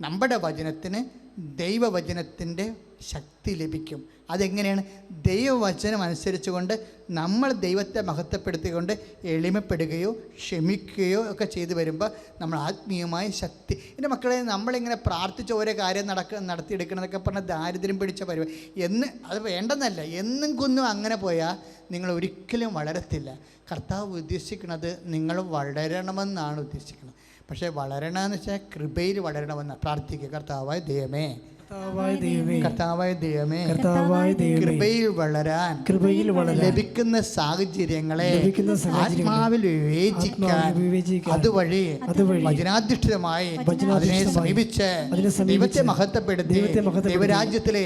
നമ്മുടെ വചനത്തിന് ദൈവവചനത്തിൻ്റെ ശക്തി ലഭിക്കും. അതെങ്ങനെയാണ്? ദൈവവചനം അനുസരിച്ചുകൊണ്ട് നമ്മൾ ദൈവത്തെ മഹത്വപ്പെടുത്തിക്കൊണ്ട് എളിമപ്പെടുകയോ ക്ഷമിക്കുകയോ ഒക്കെ ചെയ്തു വരുമ്പോൾ നമ്മൾ ആത്മീയമായ ശക്തി. എൻ്റെ മക്കളെ, നമ്മളിങ്ങനെ പ്രാർത്ഥിച്ച ഓരോ കാര്യം നടത്തിയെടുക്കണമെന്നൊക്കെ പറഞ്ഞാൽ ദാരിദ്ര്യം പിടിച്ച പരിപാടി അത് വേണ്ടെന്നല്ല. എന്നും കുന്നും അങ്ങനെ പോയാൽ നിങ്ങൾ ഒരിക്കലും വളരത്തില്ല. കർത്താവ് ഉദ്ദേശിക്കുന്നത് നിങ്ങൾ വളരണമെന്നാണ് ഉദ്ദേശിക്കുന്നത്. പക്ഷേ വളരണമെന്ന് വെച്ചാൽ കൃപയിൽ വളരണമെന്ന് പ്രാർത്ഥിക്കുക. കർത്താവായ ദൈവമേ, കർത്താവായ ദൈവമേ, കൃപയിൽ വളരാൻ ലഭിക്കുന്ന സാഹചര്യങ്ങളെ ആത്മാവിൽ വിവേചിക്കാൻ അതുവഴി വചനാധിഷ്ഠിതമായി അതിനെ സമീപിച്ച് ദൈവത്തെ മഹത്വപ്പെടുത്തി ദൈവരാജ്യത്തിലെ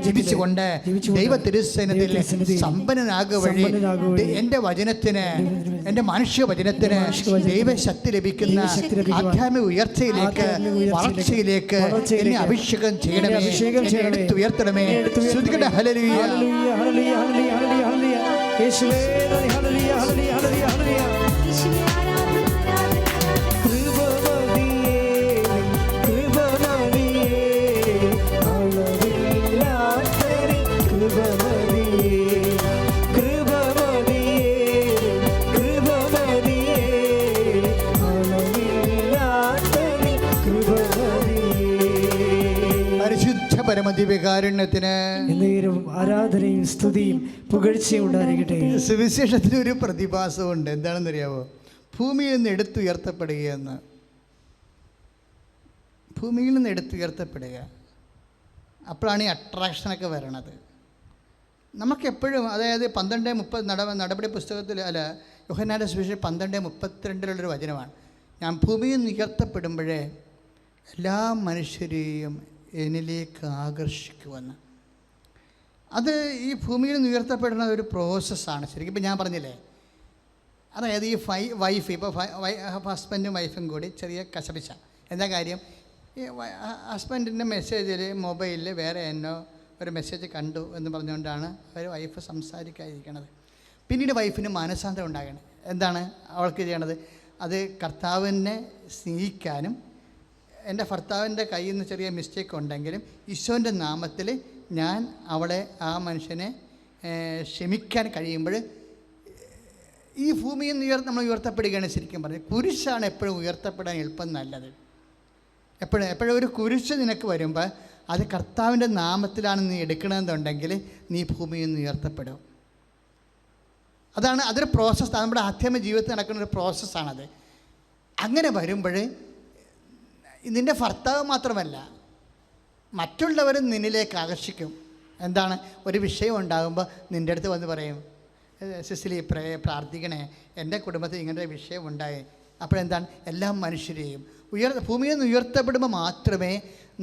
ജീവിച്ചുകൊണ്ട് ദൈവ തിരുസേനത്തിൽ സമ്പന്നനാകുക വഴി എൻ്റെ വചനത്തിന്, എൻ്റെ മനുഷ്യ വചനത്തിന് ദൈവശക്തി ലഭിക്കുന്ന ആധ്യാത്മിക ഉയർച്ചയിലേക്ക്, വളർച്ചയിലേക്ക് എന്നെ അഭിഷേകം ചെയ്യണം. ഉയർത്തണമേ. ശ്രുതിക്കട്ടെ ഹല്ലേലൂയ, ഹല്ലേലൂയ, ഹല്ലേലൂയ, ഹല്ലേലൂയ, ഹല്ലേലൂയ. യേശുവേ നന്ദി, ഹല്ലേലൂയ, ഹല്ലേലൂയ, ഹല്ലേലൂയ, ഹല്ലേലൂയ. പരമദിവ്യകാരുണ്യത്തിന് ആരാധനയും സ്തുതിയും പുകഴ്ചയും ഉണ്ടായിരിക്കട്ടെ. സുവിശേഷത്തിന് ഒരു പ്രതിഭാസമുണ്ട്. എന്താണെന്നറിയാവോ? ഭൂമിയിൽ നിന്ന് എടുത്തുയർത്തപ്പെടുകയെന്ന്. ഭൂമിയിൽ നിന്ന് എടുത്തുയർത്തപ്പെടുക. അപ്പോഴാണ് ഈ അട്രാക്ഷനൊക്കെ വരണത്. നമുക്കെപ്പോഴും, അതായത് 12:30 നടപടി പുസ്തകത്തിൽ, അല്ല, യോഹന്നാന്റെ സുവിശേഷം 12:32 വചനമാണ്. ഞാൻ ഭൂമിയിൽ നിന്ന് ഉയർത്തപ്പെടുമ്പോഴേ എല്ലാ മനുഷ്യരെയും എന്നിലേക്ക് ആകർഷിക്കുമെന്ന്. അത് ഈ ഭൂമിയിൽ നിന്ന് ഉയർത്തപ്പെടുന്ന ഒരു പ്രോസസ്സാണ് ശരിക്കും. ഇപ്പം ഞാൻ പറഞ്ഞില്ലേ, അതായത് ഈ വൈഫ്, ഇപ്പോൾ ഹസ്ബൻഡും വൈഫും കൂടി ചെറിയ കശപിശ. എന്താ കാര്യം? ഈ ഹസ്ബൻഡിൻ്റെ മെസ്സേജിൽ മൊബൈലിൽ വേറെ എന്നോ ഒരു മെസ്സേജ് കണ്ടു എന്ന് പറഞ്ഞുകൊണ്ടാണ് അവർ വൈഫ് സംസാരിക്കാതിരിക്കണത്. പിന്നീട് വൈഫിന് മാനസാന്തരം ഉണ്ടാകണം. എന്താണ് അവൾക്ക് ചെയ്യണത്? അത് കർത്താവിനെ സ്നേഹിക്കാനും എൻ്റെ ഭർത്താവിൻ്റെ കയ്യിൽ നിന്ന് ചെറിയ മിസ്റ്റേക്ക് ഉണ്ടെങ്കിലും ഈശോൻ്റെ നാമത്തിൽ ഞാൻ അവളെ, ആ മനുഷ്യനെ ക്ഷമിക്കാൻ കഴിയുമ്പോൾ ഈ ഭൂമിയിൽ നിന്ന് നമ്മൾ ഉയർത്തപ്പെടുകയാണ്. ശരിക്കും പറഞ്ഞാൽ കുരിശാണ് എപ്പോഴും ഉയർത്തപ്പെടാൻ എളുപ്പം നല്ലത്. എപ്പോഴും ഒരു കുരിശ് നിനക്ക് വരുമ്പോൾ അത് കർത്താവിൻ്റെ നാമത്തിലാണ് നീ എടുക്കണമെന്നുണ്ടെങ്കിൽ നീ ഭൂമിയിൽ നിന്ന് ഉയർത്തപ്പെടും. അതൊരു പ്രോസസ്സ്. നമ്മുടെ ആധ്യാത്മിക ജീവിതത്തിൽ നടക്കുന്നൊരു പ്രോസസ്സാണത്. അങ്ങനെ വരുമ്പോൾ നിൻ്റെ ഭർത്താവ് മാത്രമല്ല, മറ്റുള്ളവരും നിന്നിലേക്ക് ആകർഷിക്കും. എന്താണ്? ഒരു വിഷയം ഉണ്ടാകുമ്പോൾ നിൻ്റെ അടുത്ത് വന്ന് പറയും, സിസിലി പ്രാർത്ഥിക്കണേ, എൻ്റെ കുടുംബത്തിൽ ഇങ്ങനൊരു വിഷയം ഉണ്ടായി. അപ്പോഴെന്താണ്? എല്ലാ മനുഷ്യരെയും ഭൂമിയിൽ നിന്ന് ഉയർത്തപ്പെടുമ്പോൾ മാത്രമേ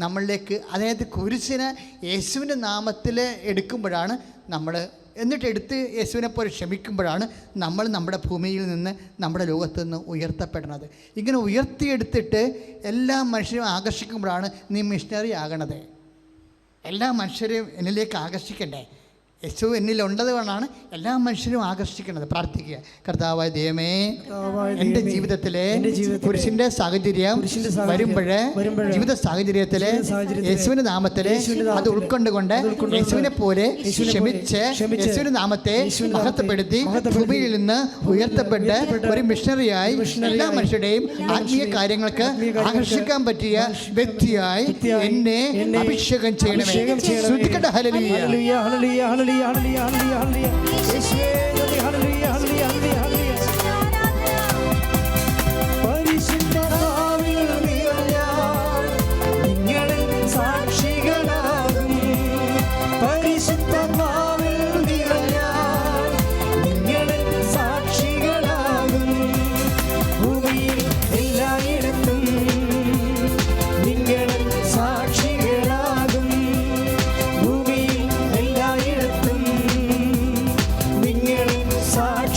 നമ്മളിലേക്ക്, അതായത് കുരിശിനെ യേശുവിൻ്റെ നാമത്തിൽ എടുക്കുമ്പോഴാണ് നമ്മൾ, എന്നിട്ട് എടുത്ത് യേശുവിനെ പോലെ ക്ഷമിക്കുമ്പോഴാണ് നമ്മൾ നമ്മുടെ ഭൂമിയിൽ നിന്ന്, നമ്മുടെ ലോകത്തു നിന്ന് ഉയർത്തപ്പെടുന്നത്. ഇങ്ങനെ ഉയർത്തിയെടുത്തിട്ട് എല്ലാ മനുഷ്യരും ആകർഷിക്കുമ്പോഴാണ് നീ മിഷണറി ആകണത്. എല്ലാ മനുഷ്യരെയും എന്നിലേക്ക് ആകർഷിക്കണ്ടേ? യേശു എന്നിലുള്ളത് കൊണ്ടാണ് എല്ലാ മനുഷ്യരും ആകർഷിക്കുന്നത്. പ്രാർത്ഥിക്കുക. കർത്താവായ ദൈവമേ, എൻ്റെ ജീവിതത്തിലെ പുരുഷൻ്റെ സാഹചര്യം വരുമ്പോഴേ, ജീവിത സാഹചര്യത്തിലെ യേശുവിൻ്റെ നാമത്തിലെ അത് ഉൾക്കൊണ്ടുകൊണ്ട് യേശുവിനെ പോലെ ക്ഷമിച്ച് യേശുവിൻ്റെ നാമത്തെ മഹത്വപ്പെടുത്തി ഭൂമിയിൽ നിന്ന് ഉയർത്തപ്പെട്ട് ഒരു മിഷണറിയായി എല്ലാ മനുഷ്യരുടെയും ആത്മീയ കാര്യങ്ങൾക്ക് ആകർഷിക്കാൻ പറ്റിയ വ്യക്തിയായി എന്നെ അഭിഷേകം ചെയ്യണമേ. ശ്രദ്ധിക്കട്ടെ. ഹല്ലേലൂയ, ഹല്ലേലൂയ, ഹല്ലേലൂയ, ഹല്ലേലൂയ, ഹല്ലേലൂയ. യേശുവേ നന്ദി. ഹല്ലേലൂയ, ഹല്ലേലൂയ, ഹല്ലേലൂയ, ഹല്ലേലൂയ. പരിശുദ്ധാത്മാവിൽ നിറഞ്ഞാൽ നിങ്ങളിൽ സാക്ഷികളാകും. പരിശുദ്ധാത്മാവിൽ നിറഞ്ഞാൽ നിങ്ങളിൽ സാക്ഷികളാകും. ഭൂമിയിൽ എല്ലായിടത്തും നിങ്ങൾ സാക്ഷികളാകും. ഭൂമിയിൽ എല്ലായിടത്തും നിങ്ങൾ സാക്ഷി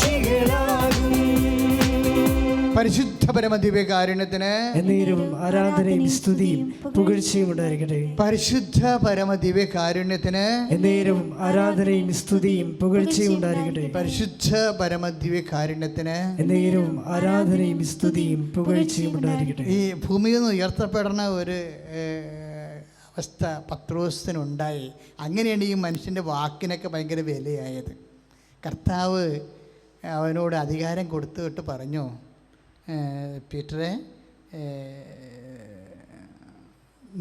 പരമദിവ്യകാരുണ്യത്തിന് എന്നേരവും ആരാധനയും സ്തുതിയും പുകഴ്ചയും ഉണ്ടായിരിക്കട്ടെ. പരിശുദ്ധ പരമദിവ്യകാരുണ്യത്തിന് എന്നേരവും ആരാധനയും സ്തുതിയും പുകഴ്ചയും ഉണ്ടായിരിക്കട്ടെ. പരിശുദ്ധ പരമദിവ്യകാരുണ്യത്തിന് എന്നേരവും ആരാധനയും സ്തുതിയും പുകഴ്ചയും ഉണ്ടായിരിക്കട്ടെ. ഈ ഭൂമിയിൽ നിന്ന് ഉയർത്തപ്പെടുന്ന ഒരു അവസ്ഥ പത്രോസിനുണ്ടായി. അങ്ങനെയാണ് ഈ മനുഷ്യൻ്റെ വാക്കിനൊക്കെ ഭയങ്കര വിലയായത്. കർത്താവ് അവനോട് അധികാരം കൊടുത്തിട്ട് പറഞ്ഞു, പീറ്ററെ,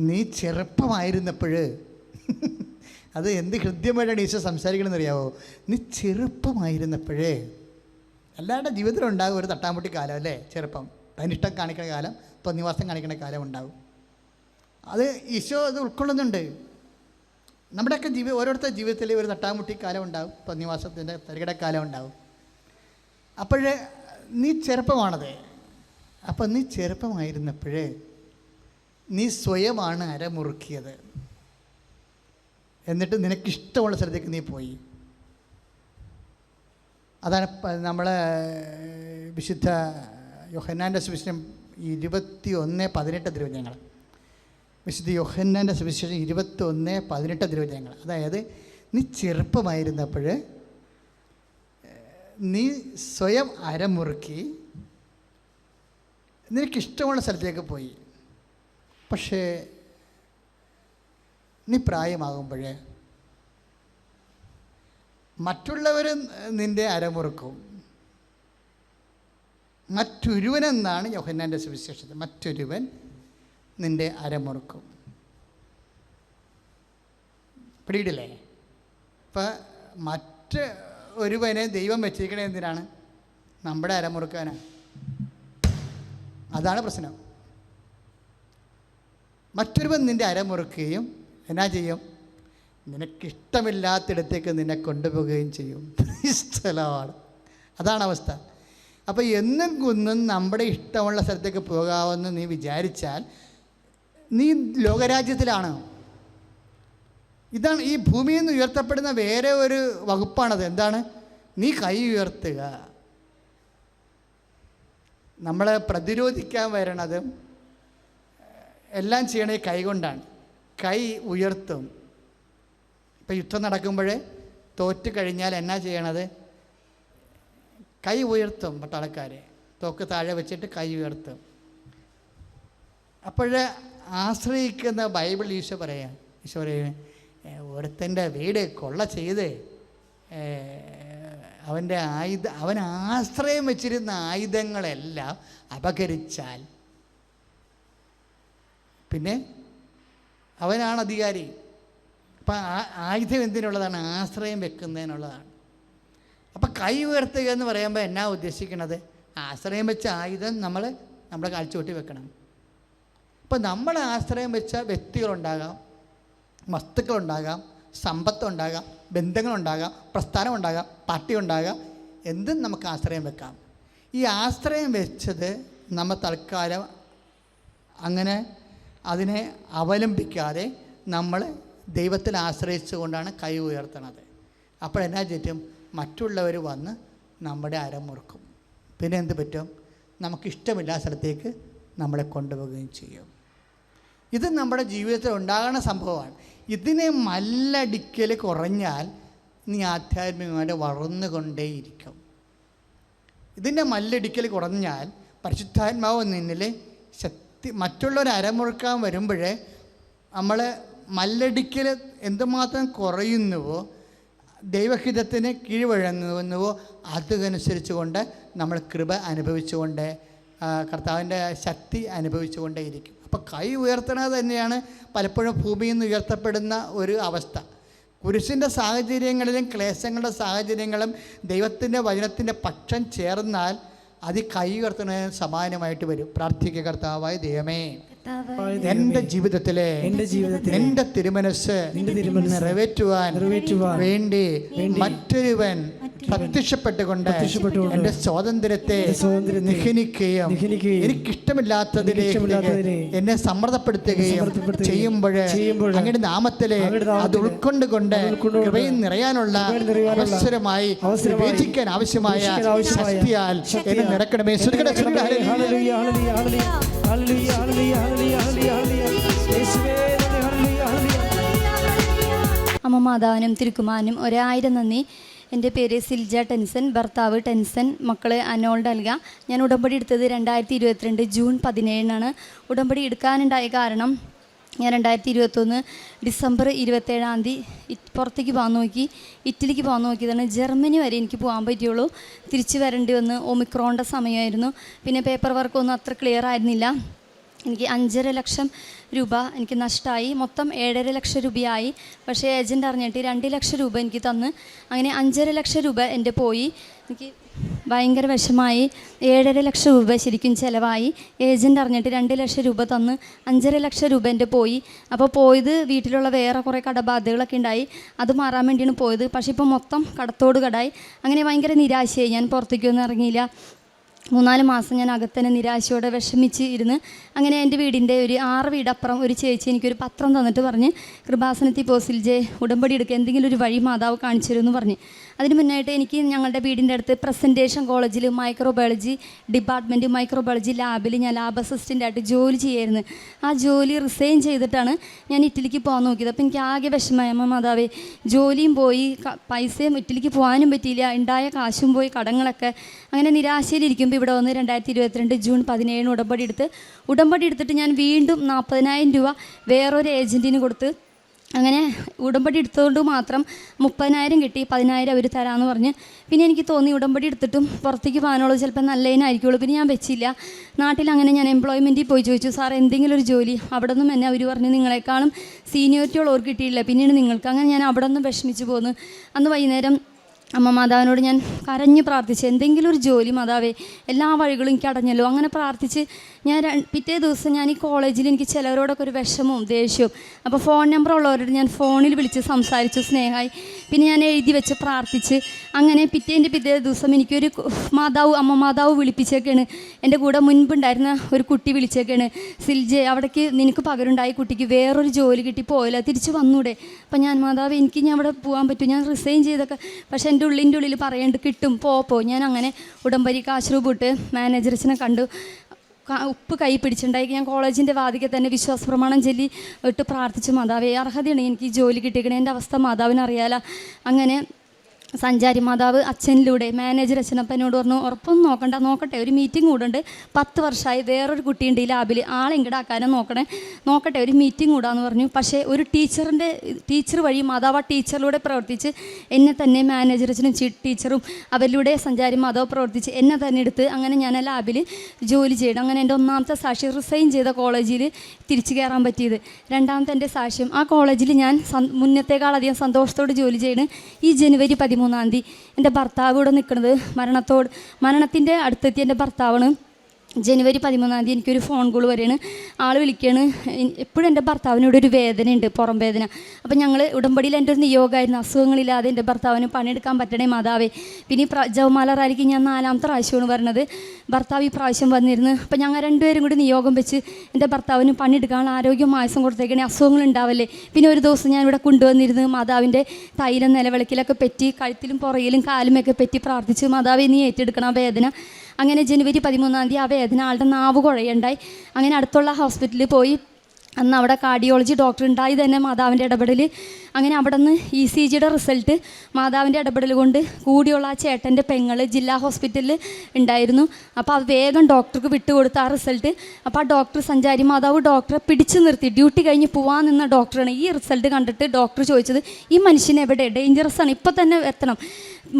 നീ ചെറുപ്പമായിരുന്നപ്പോൾ അത് എന്ത് ഹൃദ്യമായിട്ടാണ് ഈശോ സംസാരിക്കണമെന്ന് അറിയാവോ? നീ ചെറുപ്പമായിരുന്നപ്പോഴേ, എല്ലാവരുടെ ജീവിതത്തിലും ഉണ്ടാകും ഒരു തട്ടാമുട്ടി കാലം അല്ലേ? ചെറുപ്പം, തനിഷ്ടം കാണിക്കുന്ന കാലം, തോന്നിവാസം കാണിക്കുന്ന കാലം ഉണ്ടാകും. അത് ഈശോ അത് ഉൾക്കൊള്ളുന്നുണ്ട്. നമ്മുടെയൊക്കെ ഓരോരുത്തരുടെ ജീവിതത്തിൽ ഒരു തട്ടാമുട്ടി കാലം ഉണ്ടാകും, തോന്നിവാസത്തിൻ്റെ തരികട കാലം ഉണ്ടാകും. അപ്പോഴേ നീ ചെറുപ്പമാണത്. അപ്പം നീ ചെറുപ്പമായിരുന്നപ്പോഴേ നീ സ്വയമാണ് അരമുറുക്കിയത്. എന്നിട്ട് നിനക്കിഷ്ടമുള്ള സ്ഥലത്തേക്ക് നീ പോയി. അതാണ് നമ്മളെ വിശുദ്ധ യോഹന്നാൻ്റെ സുവിശേഷം 21:18 തിരുവചനങ്ങൾ. വിശുദ്ധ യോഹന്നാൻ്റെ സുവിശേഷം 21:18 തിരുവചനങ്ങൾ. അതായത് നീ ചെറുപ്പമായിരുന്നപ്പോൾ നീ സ്വയം അരമുറുക്കി നിനക്കിഷ്ടമുള്ള സ്ഥലത്തേക്ക് പോയി. പക്ഷേ നീ പ്രായമാകുമ്പോൾ മറ്റുള്ളവർ നിൻ്റെ അരമുറുക്കും. മറ്റൊരുവനെന്നാണ് യോഹന്നാൻ്റെ സുവിശേഷത്തിൽ, മറ്റൊരുവൻ നിൻ്റെ അരമുറുക്കും. പിടിയിടില്ലേ? ഇപ്പം മറ്റ് ഒരുവനെ ദൈവം വെച്ചിരിക്കണേ എന്തിനാണ്? നമ്മുടെ അരമുറുക്കാനാണ്. അതാണ് പ്രശ്നം. മറ്റൊരുവൻ നിൻ്റെ അരമുറുക്കുകയും എന്നാ ചെയ്യും? നിനക്കിഷ്ടമില്ലാത്തിടത്തേക്ക് നിന്നെ കൊണ്ടുപോവുകയും ചെയ്യും. സ്ഥലമാണ്. അതാണ് അവസ്ഥ. അപ്പോൾ എന്നും കുന്നും നമ്മുടെ ഇഷ്ടമുള്ള സ്ഥലത്തേക്ക് പോകാമെന്ന് നീ വിചാരിച്ചാൽ നീ ലോകരാജ്യത്തിലാണ്. ഇതാണ് ഈ ഭൂമിയിൽ നിന്ന് ഉയർത്തപ്പെടുന്ന വേറെ ഒരു വകുപ്പാണത്. എന്താണ്? നീ കൈ ഉയർത്തുക. നമ്മളെ പ്രതിരോധിക്കാൻ വരണതും എല്ലാം ചെയ്യണത് കൈ കൊണ്ടാണ്. കൈ ഉയർത്തും. ഇപ്പം യുദ്ധം നടക്കുമ്പോൾ തോറ്റ് കഴിഞ്ഞാൽ എന്നാ ചെയ്യണത്? കൈ ഉയർത്തും. പട്ടാളക്കാർ തോക്ക് താഴെ വെച്ചിട്ട് കൈ ഉയർത്തും. അപ്പോൾ ആശ്രയിക്കുന്ന ബൈബിൾ ഈശോ പറയാം, ഒരുത്തൻ്റെ വീട് കൊള്ള ചെയ്ത് അവൻ ആശ്രയം വെച്ചിരുന്ന ആയുധങ്ങളെല്ലാം അപഹരിച്ചാൽ പിന്നെ അവനാണ് അധികാരി. അപ്പം ആയുധം എന്തിനുള്ളതാണ്? ആശ്രയം വെക്കുന്നതിനുള്ളതാണ്. അപ്പം കൈ ഉയർത്തുക എന്ന് പറയുമ്പോൾ എന്നാ ഉദ്ദേശിക്കുന്നത്? ആശ്രയം വെച്ച ആയുധം നമ്മുടെ കാഴ്ചവെട്ടി വെക്കണം. ഇപ്പം നമ്മൾ ആശ്രയം വെച്ച വ്യക്തികളുണ്ടാകാം, വസ്തുക്കളുണ്ടാകാം, സമ്പത്തുണ്ടാകാം, ബന്ധങ്ങളുണ്ടാകാം, പ്രസ്ഥാനമുണ്ടാകാം, പാർട്ടി ഉണ്ടാകാം, എന്തും നമുക്ക് ആശ്രയം വെക്കാം. ഈ ആശ്രയം വെച്ചത് നമ്മൾ തൽക്കാലം അങ്ങനെ അതിനെ അവലംബിക്കാതെ നമ്മൾ ദൈവത്തിൽ ആശ്രയിച്ചുകൊണ്ടാണ് കൈ ഉയർത്തണത്. അപ്പോഴെന്നാ ചുറ്റും മറ്റുള്ളവർ വന്ന് നമ്മുടെ അരമുറുക്കും. പിന്നെ എന്ത് പറ്റും? നമുക്കിഷ്ടമില്ലാത്ത സ്ഥലത്തേക്ക് നമ്മളെ കൊണ്ടുപോവുകയും ചെയ്യും. ഇത് നമ്മുടെ ജീവിതത്തിൽ ഉണ്ടാകുന്ന സംഭവമാണ്. ഇതിനെ മല്ലടിക്കൽ കുറഞ്ഞാൽ നീ ആധ്യാത്മികമായിട്ട് വളർന്നുകൊണ്ടേയിരിക്കും. ഇതിൻ്റെ മല്ലടിക്കൽ കുറഞ്ഞാൽ പരിശുദ്ധാത്മാവ് നിന്നിൽ ശക്തി മറ്റുള്ളവർ അരമുറുക്കാൻ വരുമ്പോഴേ നമ്മൾ മല്ലടിക്കൽ എന്തുമാത്രം കുറയുന്നുവോ, ദൈവഹിതത്തിന് കീഴ്വഴങ്ങുന്നുവോ അതനുസരിച്ച് കൊണ്ട് നമ്മൾ കൃപ അനുഭവിച്ചുകൊണ്ട് കർത്താവിൻ്റെ ശക്തി അനുഭവിച്ചുകൊണ്ടേയിരിക്കും. അപ്പോൾ കൈ ഉയർത്തണത് തന്നെയാണ് പലപ്പോഴും ഭൂമിയിൽ നിന്ന് ഉയർത്തപ്പെടുന്ന ഒരു അവസ്ഥ. കുരിശിൻ്റെ സാഹചര്യങ്ങളിലും ക്ലേശങ്ങളുടെ സാഹചര്യങ്ങളും ദൈവത്തിൻ്റെ വചനത്തിൻ്റെ പക്ഷം ചേർന്നാൽ അത് കൈ ഉയർത്തുന്നതിന് സമാനമായിട്ട് വരും. പ്രാർത്ഥിക്കുക, കർത്താവായ ദൈവമേ, എൻ്റെ ജീവിതത്തിലെ എൻ്റെ തിരുമനസ് നിറവേറ്റുവാൻ വേണ്ടി മറ്റൊരുവൻ പ്രത്യക്ഷപ്പെട്ടുകൊണ്ട് എൻ്റെ സ്വാതന്ത്ര്യത്തെ നിഹനിക്കുകയും എനിക്കിഷ്ടമില്ലാത്തതിലേക്ക് എന്നെ സമ്മർദ്ദപ്പെടുത്തുകയും ചെയ്യുമ്പോൾ അങ്ങയുടെ നാമത്തിലെ അത് ഉൾക്കൊണ്ടുകൊണ്ട് കൃപയിൽ നിറയാനുള്ള അവസരമായി വിവേചിക്കാൻ ആവശ്യമായ ശക്തിയാൽ എന്നെ നിറക്കണമേ. അമ്മ മാതാവിനും തിരുക്കുമാരനും 1000 നന്ദി. എൻ്റെ പേര് സിൽജ ടെൻസൻ, ഭർത്താവ് ടെൻസൻ, മക്കള് അനോൾഡ് അൽഗ. ഞാൻ ഉടമ്പടി എടുത്തത് 2022 ജൂൺ 17 ഉടമ്പടി എടുക്കാനുണ്ടായ കാരണം ഞാൻ 2021 ഡിസംബർ 27 പുറത്തേക്ക് പോകാൻ നോക്കി, ഇറ്റലിക്ക് പോകാൻ നോക്കിയതാണ്. ജർമ്മനി വരെ എനിക്ക് പോകാൻ പറ്റുള്ളൂ. തിരിച്ച് വരേണ്ടി വന്ന് ഒമിക്രോണിൻ്റെ സമയമായിരുന്നു. പിന്നെ പേപ്പർ വർക്കൊന്നും അത്ര ക്ലിയർ ആയിരുന്നില്ല. എനിക്ക് 5.5 ലക്ഷം രൂപ എനിക്ക് നഷ്ടമായി. മൊത്തം 7.5 ലക്ഷം രൂപയായി. പക്ഷേ ഏജൻറ്റ് അറിഞ്ഞിട്ട് 2 ലക്ഷം രൂപ എനിക്ക് തന്ന്. അങ്ങനെ 5.5 ലക്ഷം രൂപ എൻ്റെ പോയി. എനിക്ക് ഭയങ്കര വിഷമായി. 7.5 ലക്ഷം രൂപ ശരിക്കും ചിലവായി. ഏജൻറ്റ് അറിഞ്ഞിട്ട് 2 ലക്ഷം രൂപ തന്ന് 5.5 ലക്ഷം രൂപ എൻ്റെ പോയി. അപ്പോൾ പോയത് വീട്ടിലുള്ള വേറെ കുറേ കടബാധ്യതകളൊക്കെ ഉണ്ടായി. അത് മാറാൻ വേണ്ടിയാണ് പോയത്. പക്ഷേ ഇപ്പോൾ മൊത്തം കടത്തോട് കടായി. അങ്ങനെ ഭയങ്കര നിരാശയായി. ഞാൻ പുറത്തേക്കൊന്നും ഇറങ്ങിയില്ല. 3-4 മാസം ഞാൻ അകത്തന്നെ നിരാശയോടെ വിഷമിച്ച് ഇരുന്ന്. അങ്ങനെ എൻ്റെ വീടിൻ്റെ ഒരു 6 വീടപ്പുറം ഒരു ചേച്ചി എനിക്കൊരു പത്രം തന്നിട്ട് പറഞ്ഞ്, കൃപാസനത്തിൽ പോസിൽജെ ഉടമ്പടി എടുക്കുക, എന്തെങ്കിലും ഒരു വഴി മാതാവ് കാണിച്ചു തരുമെന്ന് പറഞ്ഞ്. അതിന് മുന്നായിട്ട് എനിക്ക് ഞങ്ങളുടെ വീടിൻ്റെ അടുത്ത് പ്രസൻറ്റേഷൻ കോളേജിൽ മൈക്രോബയോളജി ഡിപ്പാർട്ട്മെൻറ്റ് മൈക്രോബയോളജി ലാബിൽ ഞാൻ ലാബ് അസിസ്റ്റൻ്റായിട്ട് ജോലി ചെയ്യായിരുന്നു. ആ ജോലി റിസൈൻ ചെയ്തിട്ടാണ് ഞാൻ ഇറ്റലിക്ക് പോകാൻ നോക്കിയത്. അപ്പോൾ എനിക്ക് ആകെ വിഷമമായി. അമ്മ മാതാവേ, ജോലിയും പോയി, പൈസയും ഇറ്റലിക്ക് പോകാനും പറ്റിയില്ല, ഉണ്ടായ കാശും പോയി, കടങ്ങളൊക്കെ. അങ്ങനെ നിരാശയിലിരിക്കുമ്പോൾ ഇവിടെ വന്ന് 2022 ജൂൺ 17 ഉടമ്പടി എടുത്തിട്ട് ഞാൻ വീണ്ടും 40,000 രൂപ വേറൊരു ഏജൻറ്റിന് കൊടുത്ത്. അങ്ങനെ ഉടമ്പടി എടുത്തതുകൊണ്ട് മാത്രം 30,000 കിട്ടി. 10,000 അവർ തരാമെന്ന് പറഞ്ഞ്. പിന്നെ എനിക്ക് തോന്നി ഉടമ്പടി എടുത്തിട്ടും പുറത്തേക്ക് പോകാനുള്ളത് ചിലപ്പോൾ നല്ലതിനായിരിക്കുള്ളൂ. പിന്നെ ഞാൻ വെച്ചില്ല. നാട്ടിൽ അങ്ങനെ ഞാൻ എംപ്ലോയ്മെൻറ്റിൽ പോയി ചോദിച്ചു, സാർ എന്തെങ്കിലും ഒരു ജോലി. അവിടെ നിന്നും എന്നെ അവർ പറഞ്ഞു, നിങ്ങളെക്കാളും സീനിയോറിറ്റി ഉള്ളവർക്ക് കിട്ടിയില്ല, പിന്നീട് നിങ്ങൾക്ക്. അങ്ങനെ ഞാൻ അവിടെ നിന്നും വിഷമിച്ച് പോന്നു. അന്ന് വൈകുന്നേരം അമ്മ മാതാവിനോട് ഞാൻ കരഞ്ഞ് പ്രാർത്ഥിച്ചു, എന്തെങ്കിലും ഒരു ജോലി മാതാവേ, എല്ലാ വഴികളും എനിക്ക് അടഞ്ഞല്ലോ. അങ്ങനെ പ്രാർത്ഥിച്ച് ഞാൻ പിറ്റേ ദിവസം ഞാൻ ഈ കോളേജിൽ എനിക്ക് ചിലവരോടൊക്കെ ഒരു വിഷമവും ദേഷ്യവും. അപ്പോൾ ഫോൺ നമ്പർ ഉള്ളവരോട് ഞാൻ ഫോണിൽ വിളിച്ച് സംസാരിച്ചു സ്നേഹമായി. പിന്നെ ഞാൻ എഴുതി വെച്ച് പ്രാർത്ഥിച്ച്. അങ്ങനെ പിറ്റേ ദിവസം എനിക്കൊരു അമ്മ മാതാവ് വിളിപ്പിച്ചേക്കാണ്. എൻ്റെ കൂടെ മുൻപുണ്ടായിരുന്ന ഒരു കുട്ടി വിളിച്ചേക്കാണ്, സിൽജെ അവിടേക്ക് നിനക്ക് പകരമുണ്ടായി, കുട്ടിക്ക് വേറൊരു ജോലി കിട്ടി, പോയില്ല, തിരിച്ച് വന്നൂടെ. അപ്പം ഞാൻ മാതാവ് എനിക്ക് ഞാൻ അവിടെ പോകാൻ പറ്റും, ഞാൻ റിസൈൻ ചെയ്തൊക്കെ. പക്ഷേ എൻ്റെ ഉള്ളിൽ പറയേണ്ടത് കിട്ടും, പോ. ഞാൻ അങ്ങനെ ഉടമ്പരി കാശ്രൂപൂട്ട് മാനേജർസിനെ കണ്ടു. ഉപ്പ് കൈ പിടിച്ചിട്ടുണ്ടായി. ഞാൻ കോളേജിൻ്റെ വാതിക്കെ തന്നെ വിശ്വാസ പ്രമാണം ചൊല്ലി ഇട്ട് പ്രാർത്ഥിച്ചു, മാതാവേ അർഹതയാണ് എനിക്ക് ജോലി കിട്ടിയിരിക്കണേ, എൻ്റെ അവസ്ഥ മാതാവിന് അറിയാലോ. അങ്ങനെ സഞ്ചാരി മാതാവ് അച്ഛനിലൂടെ മാനേജർ അച്ഛനപ്പനോട് പറഞ്ഞു, ഉറപ്പൊന്നും നോക്കട്ടെ, ഒരു മീറ്റിംഗ് കൂടുണ്ട്, 10 വർഷമായി വേറൊരു കുട്ടിയുണ്ട് ഈ ലാബിൽ, ആളെ ഇങ്ങടാക്കാനും നോക്കട്ടെ, ഒരു മീറ്റിംഗ് കൂടാന്ന് പറഞ്ഞു. പക്ഷേ ഒരു ടീച്ചർ വഴി മാതാവ് ആ ടീച്ചറിലൂടെ പ്രവർത്തിച്ച് എന്നെ തന്നെ മാനേജർ അച്ഛനും ടീച്ചറും അവരിലൂടെ സഞ്ചാരി മാതാവ് പ്രവർത്തിച്ച് എന്നെ തന്നെ എടുത്ത് അങ്ങനെ ഞാൻ ആ ലാബിൽ ജോലി ചെയ്യണം. അങ്ങനെ എൻ്റെ 1ാമത്തെ സാക്ഷ്യം റിസൈൻ ചെയ്ത കോളേജിൽ തിരിച്ചു കയറാൻ പറ്റിയത്. 2ാമത്തെ എൻ്റെ സാക്ഷ്യം, ആ കോളേജിൽ ഞാൻ മുന്നത്തേക്കാളധികം സന്തോഷത്തോട് ജോലി ചെയ്യണം. ഈ ജനുവരി 13 എൻ്റെ ഭർത്താവ് ഇവിടെ നിൽക്കുന്നത് മരണത്തിൻ്റെ അടുത്തെത്തിയ എൻ്റെ ഭർത്താവാണ്. ജനുവരി 13 എനിക്കൊരു ഫോൺ കോൾ വരെയാണ്. ആൾ വിളിക്കുകയാണ്, എപ്പോഴും എൻ്റെ ഭർത്താവിനോട് ഒരു വേദനയുണ്ട്, പുറം വേദന. അപ്പം ഞങ്ങൾ ഉടമ്പടിയിൽ എൻ്റെ ഒരു നിയോഗമായിരുന്നു, അസുഖങ്ങളില്ലാതെ എൻ്റെ ഭർത്താവിന് പണിയെടുക്കാൻ പറ്റണേ മാതാവേ. പിന്നെ ഈ ജവമാല റാലിക്ക് ഞാൻ 4ാമത്തെ പ്രാവശ്യമാണ് വരുന്നത്. ഭർത്താവ് ഈ പ്രാവശ്യം വന്നിരുന്നു. അപ്പം ഞങ്ങൾ 2 പേരും കൂടി നിയോഗം വെച്ച് എൻ്റെ ഭർത്താവിന് പണിയെടുക്കാനുള്ള ആരോഗ്യം ആയുസം കൊടുത്തേക്കണേ, അസുഖങ്ങൾ ഉണ്ടാവല്ലേ. പിന്നെ ഒരു ദിവസം ഞാൻ ഇവിടെ കൊണ്ടുവന്നിരുന്നു മാതാവിൻ്റെ തൈലം നിലവിളക്കിലൊക്കെ പറ്റി, കഴുത്തിലും പുറയിലും കാലുമൊക്കെ പറ്റി പ്രാർത്ഥിച്ച്, മാതാവേ നീ ഏറ്റെടുക്കണം ആ വേദന. അങ്ങനെ ജനുവരി 13 ആ വേദന ആളുടെ നാവ് കുഴയുണ്ടായി. അങ്ങനെ അടുത്തുള്ള ഹോസ്പിറ്റലിൽ പോയി. അന്ന് അവിടെ കാർഡിയോളജി ഡോക്ടർ ഉണ്ടായി തന്നെ മാതാവിൻ്റെ ഇടപെടൽ. അങ്ങനെ അവിടെ നിന്ന് ECGയുടെ റിസൾട്ട് മാതാവിൻ്റെ ഇടപെടൽ കൊണ്ട് കൂടിയുള്ള ആ ചേട്ടൻ്റെ പെങ്ങൾ ജില്ലാ ഹോസ്പിറ്റലിൽ ഉണ്ടായിരുന്നു. അപ്പോൾ അത് വേഗം ഡോക്ടർക്ക് വിട്ടുകൊടുത്ത ആ റിസൾട്ട്. അപ്പോൾ ആ ഡോക്ടർ സഞ്ചാരി മാതാവ് ഡോക്ടറെ പിടിച്ചു നിർത്തി, ഡ്യൂട്ടി കഴിഞ്ഞ് പോകാൻ നിന്ന ഡോക്ടറാണ്. ഈ റിസൾട്ട് കണ്ടിട്ട് ഡോക്ടർ ചോദിച്ചത്, ഈ മനുഷ്യൻ എവിടെ, ഡേഞ്ചറസ് ആണ്, ഇപ്പം തന്നെ എത്തണം,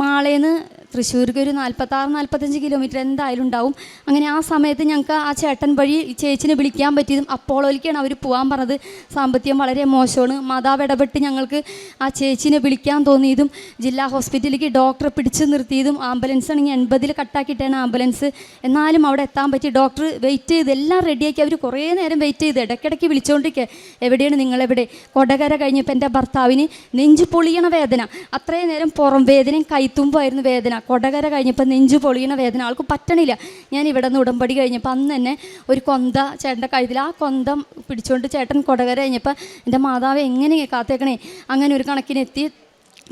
മാളേന്ന് തൃശ്ശൂർക്ക് ഒരു 46-45 കിലോമീറ്റർ എന്തായാലും ഉണ്ടാവും. അങ്ങനെ ആ സമയത്ത് ഞങ്ങൾക്ക് ആ ചേട്ടൻ വഴി ചേച്ചിനെ വിളിക്കാൻ പറ്റിയതും അപ്പോളോയിലേക്കാണ് അവർ പോകാൻ പറഞ്ഞത്. സാമ്പത്തികം വളരെ മോശമാണ്. മാതാവ് ഇടപെട്ട് ഞങ്ങൾക്ക് ആ ചേച്ചിനെ വിളിക്കാൻ തോന്നിയതും ജില്ലാ ഹോസ്പിറ്റലിലേക്ക് ഡോക്ടറെ പിടിച്ചു നിർത്തിയതും ആംബുലൻസ് ആണെങ്കിൽ 80 കട്ടാക്കിയിട്ടാണ് ആംബുലൻസ്. എന്നാലും അവിടെ എത്താൻ പറ്റി. ഡോക്ടർ വെയിറ്റ് ചെയ്ത് എല്ലാം റെഡിയാക്കി. അവർ കുറേ നേരം വെയിറ്റ് ചെയ്ത് ഇടയ്ക്കിടയ്ക്ക് വിളിച്ചുകൊണ്ടിരിക്കുക, എവിടെയാണ് നിങ്ങളെവിടെ. കൊടകര കഴിഞ്ഞപ്പോൾ എൻ്റെ ഭർത്താവിന് നെഞ്ച് പൊളിയണ വേദന. അത്രയും നേരം പുറം വേദനയും കൈത്തുമ്പായിരുന്നു വേദന. കൊടകര കഴിഞ്ഞപ്പോൾ നെഞ്ച് പൊളിയണ വേദന, ആൾക്ക് പറ്റണില്ല. ഞാൻ ഇവിടെ നിന്ന് ഉടമ്പടി കഴിഞ്ഞപ്പോൾ അന്ന് തന്നെ ഒരു കൊന്ത ചേട്ടൻ്റെ കഴുത്തിൽ, ആ കൊന്തം പിടിച്ചുകൊണ്ട് ചേട്ടൻ കൊടകര കഴിഞ്ഞപ്പോൾ എൻ്റെ മാതാവ് എങ്ങനെ കാത്തേക്കണേ. അങ്ങനെ ഒരു കണക്കിനെത്തി.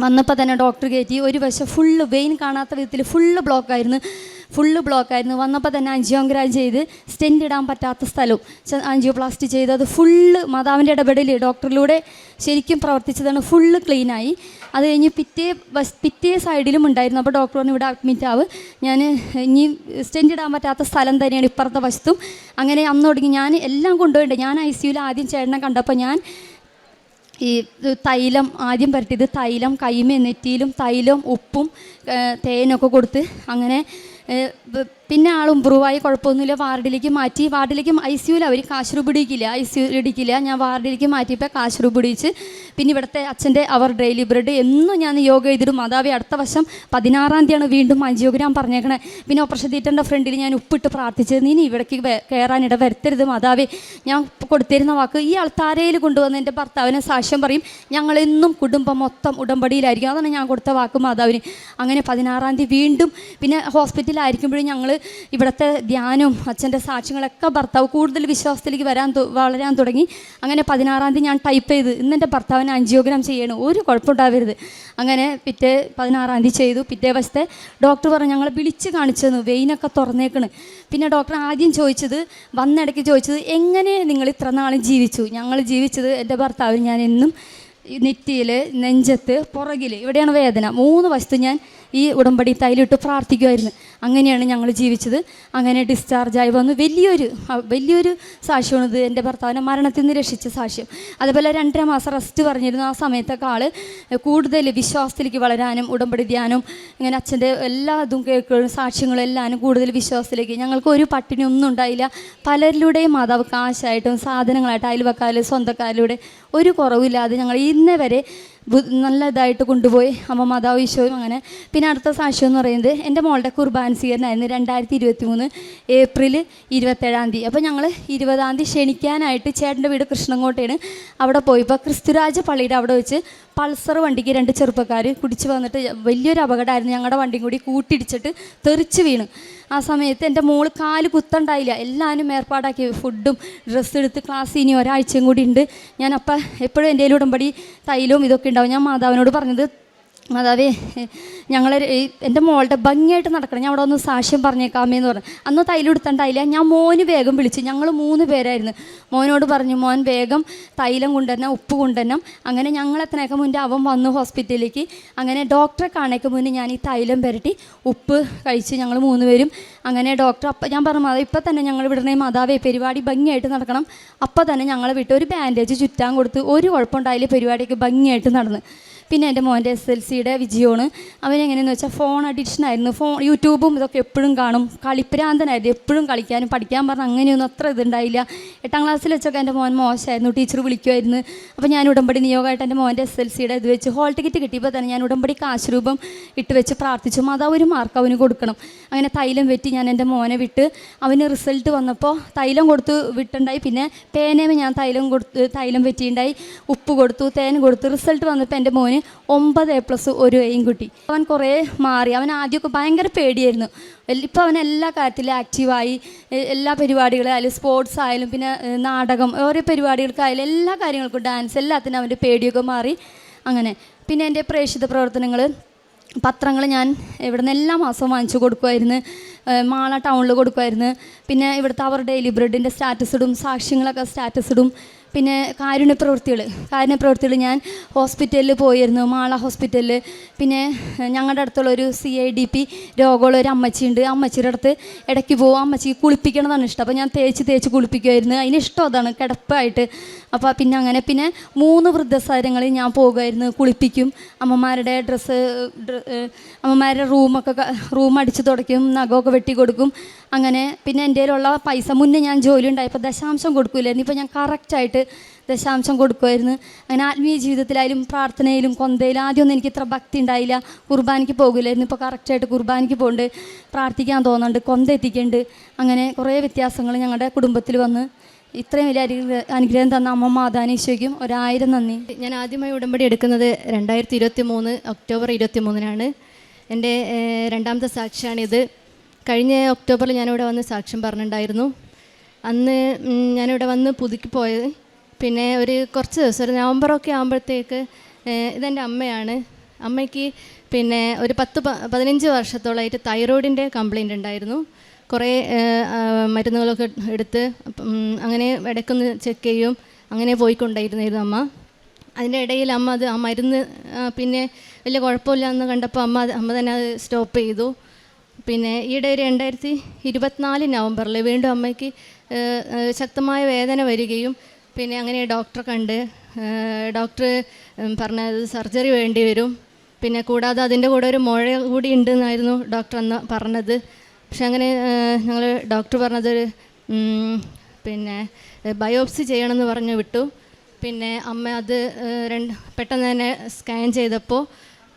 വന്നപ്പോൾ തന്നെ ഡോക്ടർ കയറ്റി. ഒരു വശം ഫുള്ള് വെയിൻ കാണാത്ത വിധത്തിൽ ഫുള്ള് ബ്ലോക്കായിരുന്നു. വന്നപ്പോൾ തന്നെ ആൻജിയോഗ്രാം ചെയ്ത് സ്റ്റെൻറ്റ് ഇടാൻ പറ്റാത്ത സ്ഥലവും ആൻജിയോപ്ലാസ്റ്റി ചെയ്ത് അത് ഫുള്ള് മാതാവിൻ്റെ ഇടപെടൽ ഡോക്ടറിലൂടെ ശരിക്കും പ്രവർത്തിച്ചതാണ്. ഫുള്ള് ക്ലീനായി. അത് കഴിഞ്ഞ് പിറ്റേ സൈഡിലും ഉണ്ടായിരുന്നു. അപ്പോൾ ഡോക്ടർ പറഞ്ഞു ഇവിടെ അഡ്മിറ്റ് ആവ്, ഞാൻ ഇനി സ്റ്റെൻറ്റ് ഇടാൻ പറ്റാത്ത സ്ഥലം തന്നെയാണ് ഇപ്പുറത്തെ വശത്തും. അങ്ങനെ അന്ന് തുടങ്ങി ഞാൻ എല്ലാം കൊണ്ടുപോയിട്ടുണ്ട്. ഞാൻ ICUവിൽ ആദ്യം ചേട്ടനെ കണ്ടപ്പോൾ ഞാൻ ഈ തൈലം ആദ്യം പരട്ടിയത്, തൈലം കൈമേ നെറ്റിയിലും തൈലം ഉപ്പും തേനൊക്കെ കൊടുത്ത് അങ്ങനെ പിന്നെ ആൾ ഇമ്പ്രൂവായി, കുഴപ്പമൊന്നുമില്ല. വാർഡിലേക്ക് മാറ്റി. ICUവിൽ അവർ കാശ് രൂപ ഇടിക്കില്ല. ഞാൻ വാർഡിലേക്ക് മാറ്റിയപ്പോൾ കാശ് രൂപ ഇടിച്ച്. പിന്നെ ഇവിടുത്തെ അച്ഛൻ്റെ അവർ ഡെയിലി ബ്രെഡ് എന്നും ഞാൻ യോഗ ചെയ്തിടും. മാതാവി അടുത്ത വർഷം 16-ാം തീയതിയാണ് വീണ്ടും ആൻജിയോഗ്രാം പറഞ്ഞേക്കണേ. പിന്നെ ഓപ്പറേഷൻ തിയേറ്ററിൻ്റെ ഫ്രണ്ടിൽ ഞാൻ ഉപ്പിട്ട് പ്രാർത്ഥിച്ചത്, നീ ഇവിടേക്ക് കയറാനിട വരുത്തരുത് മാതാവേ. ഞാൻ കൊടുത്തിരുന്ന വാക്ക് ഈ ആൾത്താരയിൽ കൊണ്ടുവന്ന് എൻ്റെ ഭർത്താവിനെ സാക്ഷ്യം പറയും, ഞങ്ങളെന്നും കുടുംബം മൊത്തം ഉടമ്പടിയിലായിരിക്കും. അതാണ് ഞാൻ കൊടുത്ത വാക്ക് മാതാവിന്. അങ്ങനെ 16-ാം തീയതി വീണ്ടും പിന്നെ ഹോസ്പിറ്റലിലായിരിക്കുമ്പോഴും ഞങ്ങൾ ഇവിടുത്തെ ധ്യാനവും അച്ഛൻ്റെ സാക്ഷ്യങ്ങളൊക്കെ ഭർത്താവ് കൂടുതൽ വിശ്വാസത്തിലേക്ക് വളരാൻ തുടങ്ങി. അങ്ങനെ 16-ാം തീയതി ഞാൻ ടൈപ്പ് ചെയ്ത് ഇന്നെൻ്റെ ഭർത്താവിനെ ആൻജിയോഗ്രാം ചെയ്യണം, ഒരു കുഴപ്പമുണ്ടാവരുത്. അങ്ങനെ 16-ാം തീയതി ചെയ്തു. പിറ്റേ വശത്തെ ഡോക്ടർ പറഞ്ഞു ഞങ്ങളെ വിളിച്ച് കാണിച്ചെന്നു, വെയിനൊക്കെ തുറന്നേക്കണ്. പിന്നെ ഡോക്ടർ ആദ്യം വന്നിടയ്ക്ക് ചോദിച്ചത് എങ്ങനെ നിങ്ങൾ ഇത്ര നാളും ജീവിച്ചു. ഞങ്ങൾ ജീവിച്ചത് എൻ്റെ ഭർത്താവിന് ഞാൻ എന്നും നെറ്റിയിൽ, നെഞ്ചത്ത്, പുറകിൽ ഇവിടെയാണ് വേദന. 3 വശത്ത് ഞാൻ ഈ ഉടമ്പടി തൈലിട്ട് പ്രാർത്ഥിക്കുമായിരുന്നു. അങ്ങനെയാണ് ഞങ്ങൾ ജീവിച്ചത്. അങ്ങനെ ഡിസ്ചാർജായി വന്നു. വലിയൊരു സാക്ഷ്യമാണിത്. എൻ്റെ ഭർത്താവിനെ മരണത്തിൽ നിന്ന് രക്ഷിച്ച സാക്ഷ്യം. അതുപോലെ 2.5 മാസം റെസ്റ്റ് പറഞ്ഞിരുന്നു. ആ സമയത്തൊക്കെ ആൾ കൂടുതൽ വിശ്വാസത്തിലേക്ക് വളരാനും ഉടമ്പടി ധ്യാനം ഇങ്ങനെ അച്ഛൻ്റെ എല്ലാ ഇതും കേൾക്കുകയും സാക്ഷ്യങ്ങളും എല്ലാവരും കൂടുതൽ വിശ്വാസത്തിലേക്ക്. ഞങ്ങൾക്ക് ഒരു പട്ടിണി ഒന്നും ഉണ്ടായില്ല. പലരിലൂടെയും മാതാവ് കാശായിട്ടും സാധനങ്ങളായിട്ട് അയൽവക്കാർ സ്വന്തക്കാരിലൂടെ ഒരു കുറവില്ലാതെ ഞങ്ങൾ ഇന്നേ വരെ നല്ല ഇതായിട്ട് കൊണ്ടുപോയി അമ്മ മാതാവ് ഈശോയും. അങ്ങനെ പിന്നെ അടുത്ത സാക്ഷ്യം എന്ന് പറയുന്നത് എൻ്റെ മോളുടെ കുർബാന സ്വീകരണമായിരുന്നു 2023 ഏപ്രിൽ 27-ാം തീയതി. അപ്പോൾ ഞങ്ങൾ 20-ാം തീയതി ക്ഷണിക്കാനായിട്ട് ചേട്ടൻ്റെ വീട് കൃഷ്ണൻകോട്ടയാണ്. അവിടെ പോയപ്പോൾ ക്രിസ്തുരാജ പള്ളിയുടെ അവിടെ വെച്ച് പൾസർ വണ്ടിക്ക് 2 ചെറുപ്പക്കാർ കുടിച്ച് വന്നിട്ട് വലിയൊരു അപകടമായിരുന്നു. ഞങ്ങളുടെ വണ്ടിയും കൂടി കൂട്ടിയിടിച്ചിട്ട് തെറിച്ച് വീണ്. ആ സമയത്ത് എൻ്റെ മോള് കാല് കുത്തണ്ടായില്ല. എല്ലാവരും ഏർപ്പാടാക്കി ഫുഡും ഡ്രസ്സ് എടുത്ത് ക്ലാസ് ഇനി ഒരാഴ്ചയും കൂടി ഉണ്ട്. ഞാൻ അപ്പം എപ്പോഴും എൻ്റെ ഉടമ്പടി തൈലവും ഇതൊക്കെ ഉണ്ടാവും. ഞാൻ മാതാവിനോട് പറഞ്ഞത്, മാതാവേ എൻ്റെ മോളുടെ ഭംഗിയായിട്ട് നടക്കണം, ഞാൻ അവിടെ ഒന്ന് സാക്ഷ്യം പറഞ്ഞേക്കാമേന്ന് പറഞ്ഞു. അന്ന് തൈലെടുത്തണ്ടായില്ല. ഞാൻ മോന് വേഗം വിളിച്ചു. ഞങ്ങൾ 3 പേരായിരുന്നു. മോനോട് പറഞ്ഞു മോൻ വേഗം തൈലം കൊണ്ടുവരണം, ഉപ്പ് കൊണ്ടുവരണം. അങ്ങനെ ഞങ്ങൾ എത്തണേക്ക് മുന്നേ അവൻ വന്നു ഹോസ്പിറ്റലിലേക്ക്. അങ്ങനെ ഡോക്ടറെ കാണേക്ക് മുന്നേ ഞാൻ ഈ തൈലം പുരട്ടി ഉപ്പ് കഴിച്ച് ഞങ്ങൾ 3 പേരും. അങ്ങനെ ഡോക്ടർ ഞാൻ പറഞ്ഞു മാതാവ് ഇപ്പം തന്നെ ഞങ്ങൾ വിടണേ മാതാവേ, പരിപാടി ഭംഗിയായിട്ട് നടക്കണം. അപ്പം തന്നെ ഞങ്ങളെ വിട്ട് ഒരു ബാൻഡേജ് ചുറ്റാൻ കൊടുത്ത് ഒരു കുഴപ്പമുണ്ടായില്ല. പരിപാടിയൊക്കെ ഭംഗിയായിട്ട് നടന്ന്. പിന്നെ എൻ്റെ മോൻ്റെ SLCയുടെ വിജയമാണ്. അവനെങ്ങനെയെന്ന് വെച്ചാൽ ഫോൺ അഡിക്ഷനായിരുന്നു. യൂട്യൂബും ഇതൊക്കെ എപ്പോഴും കാണും. കളിപ്രാന്തനായിരുന്നു. എപ്പോഴും കളിക്കാനും പഠിക്കാൻ പറഞ്ഞാൽ അങ്ങനെയൊന്നും അത്ര ഇതുണ്ടായില്ല. 8-ാം ക്ലാസ്സിൽ വെച്ചൊക്കെ എൻ്റെ മോൻ മോശമായിരുന്നു. ടീച്ചർ വിളിക്കുമായിരുന്നു. അപ്പോൾ ഞാൻ ഉടമ്പടി നിയോഗമായിട്ട് എൻ്റെ മോൻ്റെ SLCയുടെ ഇത് വെച്ച് ഹോൾ ടിക്കറ്റ് കിട്ടിയപ്പോൾ തന്നെ ഞാൻ ഉടമ്പടി കാശ് രൂപം ഇട്ട് വെച്ച് പ്രാർത്ഥിച്ചു. മാതാവ് ഒരു മാർക്ക് അവന് കൊടുക്കണം. അങ്ങനെ തൈലം വെറ്റി ഞാൻ എൻ്റെ മോനെ വിട്ട്. അവന് റിസൾട്ട് വന്നപ്പോൾ തൈലം കൊടുത്ത് വിട്ടുണ്ടായി. പിന്നെ പേനേമ ഞാൻ തൈലം വെറ്റിയുണ്ടായി. ഉപ്പ് കൊടുത്തു, തേൻ കൊടുത്തു. റിസൾട്ട് വന്നപ്പോൾ എൻ്റെ മോന് 9A+ 1 Aയും കിട്ടി. അവൻ കുറേ മാറി. അവൻ ആദ്യമൊക്കെ ഭയങ്കര പേടിയായിരുന്നു. ഇപ്പോൾ അവൻ എല്ലാ കാര്യത്തിലും ആക്റ്റീവായി. എല്ലാ പരിപാടികളായാലും സ്പോർട്സ് ആയാലും പിന്നെ നാടകം ഓരോ പരിപാടികൾക്കായാലും എല്ലാ കാര്യങ്ങൾക്കും ഡാൻസ് എല്ലാത്തിനും അവൻ്റെ പേടിയൊക്കെ മാറി. അങ്ങനെ പിന്നെ എൻ്റെ പ്രേക്ഷിത പ്രവർത്തനങ്ങൾ പത്രങ്ങൾ ഞാൻ ഇവിടെ നിന്ന് എല്ലാ മാസവും വാങ്ങിച്ചു കൊടുക്കുമായിരുന്നു. മാള ടൗണിൽ കൊടുക്കുമായിരുന്നു. പിന്നെ ഇവിടുത്തെ അവർ ഡെയിലി ബ്രെഡിൻ്റെ സ്റ്റാറ്റസ് ഇടും, സാക്ഷ്യങ്ങളൊക്കെ സ്റ്റാറ്റസ് ഇടും. പിന്നെ കാരുണ്യപ്രവൃത്തികൾ ഞാൻ ഹോസ്പിറ്റലിൽ പോയിരുന്നു, മാള ഹോസ്പിറ്റലിൽ. പിന്നെ ഞങ്ങളുടെ അടുത്തുള്ളൊരു CIDP രോഗമുള്ള ഒരു അമ്മച്ചിയുണ്ട്. അമ്മച്ചിയുടെ അടുത്ത് ഇടയ്ക്ക് പോകും. അമ്മച്ചിക്ക് കുളിപ്പിക്കണമെന്നാണ് ഇഷ്ടം. അപ്പോൾ ഞാൻ തേച്ച് കുളിപ്പിക്കുമായിരുന്നു. അതിന് ഇഷ്ടം അതാണ്, കിടപ്പായിട്ട്. അപ്പോൾ പിന്നെ 3 വൃദ്ധസാധനങ്ങളിൽ ഞാൻ പോകുമായിരുന്നു, കുളിപ്പിക്കും. അമ്മമാരുടെ അമ്മമാരുടെ റൂം അടിച്ച് തുടയ്ക്കും, നഖമൊക്കെ വെട്ടി കൊടുക്കും. അങ്ങനെ പിന്നെ എൻ്റെ കയ്യിലുള്ള പൈസ, മുന്നേ ഞാൻ ജോലി ഉണ്ടായപ്പോൾ ദശാംശം കൊടുക്കില്ലായിരുന്നു. ഇപ്പോൾ ഞാൻ കറക്റ്റായിട്ട് ദശാംശം കൊടുക്കുമായിരുന്നു. അങ്ങനെ ആത്മീയ ജീവിതത്തിലായാലും പ്രാർത്ഥനയിലും കൊന്തയിലും ആദ്യമൊന്നും എനിക്ക് ഇത്ര ഭക്തി ഉണ്ടായില്ല. കുർബാനയ്ക്ക് പോകില്ലായിരുന്നു. ഇപ്പോൾ കറക്റ്റായിട്ട് കുർബാനയ്ക്ക് പോകുന്നുണ്ട്, പ്രാർത്ഥിക്കാൻ തോന്നുന്നുണ്ട്, കൊന്ത എത്തിക്കുന്നുണ്ട്. അങ്ങനെ കുറേ വ്യത്യാസങ്ങൾ ഞങ്ങളുടെ കുടുംബത്തിൽ വന്ന് ഇത്രയും വലിയ അനുഗ്രഹം തന്ന അമ്മ മാതാനീശോയ്ക്കും 1000 നന്ദി. ഞാൻ ആദ്യമായി ഉടമ്പടി എടുക്കുന്നത് 2023 ഒക്ടോബർ 23-നാണ്. എൻ്റെ രണ്ടാമത്തെ സാക്ഷ്യമാണിത്. കഴിഞ്ഞ ഒക്ടോബറിൽ ഞാനിവിടെ വന്ന് സാക്ഷ്യം പറഞ്ഞിട്ടുണ്ടായിരുന്നു. അന്ന് ഞാനിവിടെ വന്ന് പുതുക്കി പോയത്. പിന്നെ കുറച്ച് ദിവസം, ഒരു നവംബറൊക്കെ ആകുമ്പോഴത്തേക്ക്, ഇതെൻ്റെ അമ്മയാണ്. അമ്മയ്ക്ക് പിന്നെ ഒരു 10-15 വർഷത്തോളമായിട്ട് തൈറോയിഡിൻ്റെ കംപ്ലയിൻ്റ് ഉണ്ടായിരുന്നു. കുറേ മരുന്നുകളൊക്കെ എടുത്ത് അങ്ങനെ ഇടയ്ക്കൊന്ന് ചെക്ക് ചെയ്യും, അങ്ങനെ പോയിക്കൊണ്ടായിരുന്നു അമ്മ. അതിൻ്റെ ഇടയിൽ ആ മരുന്ന് പിന്നെ വലിയ കുഴപ്പമില്ല എന്ന് കണ്ടപ്പോൾ അമ്മ തന്നെ അത് സ്റ്റോപ്പ് ചെയ്തു. പിന്നെ ഈയിടെ ഒരു 2024 നവംബറിൽ വീണ്ടും അമ്മയ്ക്ക് ശക്തമായ വേദന വരികയും പിന്നെ അങ്ങനെ ഡോക്ടറെ കണ്ട് ഡോക്ടർ പറഞ്ഞത് സർജറി വേണ്ടി വരും. പിന്നെ കൂടാതെ അതിൻ്റെ കൂടെ ഒരു മുഴ കൂടി ഉണ്ടെന്നായിരുന്നു ഡോക്ടർ അന്ന് പറഞ്ഞത്. പക്ഷെ അങ്ങനെ ഞങ്ങൾ ഡോക്ടർ പറഞ്ഞത് പിന്നെ ബയോപ്സി ചെയ്യണമെന്ന് പറഞ്ഞ് വിട്ടു. പിന്നെ അമ്മ അത് പെട്ടെന്ന് തന്നെ സ്കാൻ ചെയ്തപ്പോൾ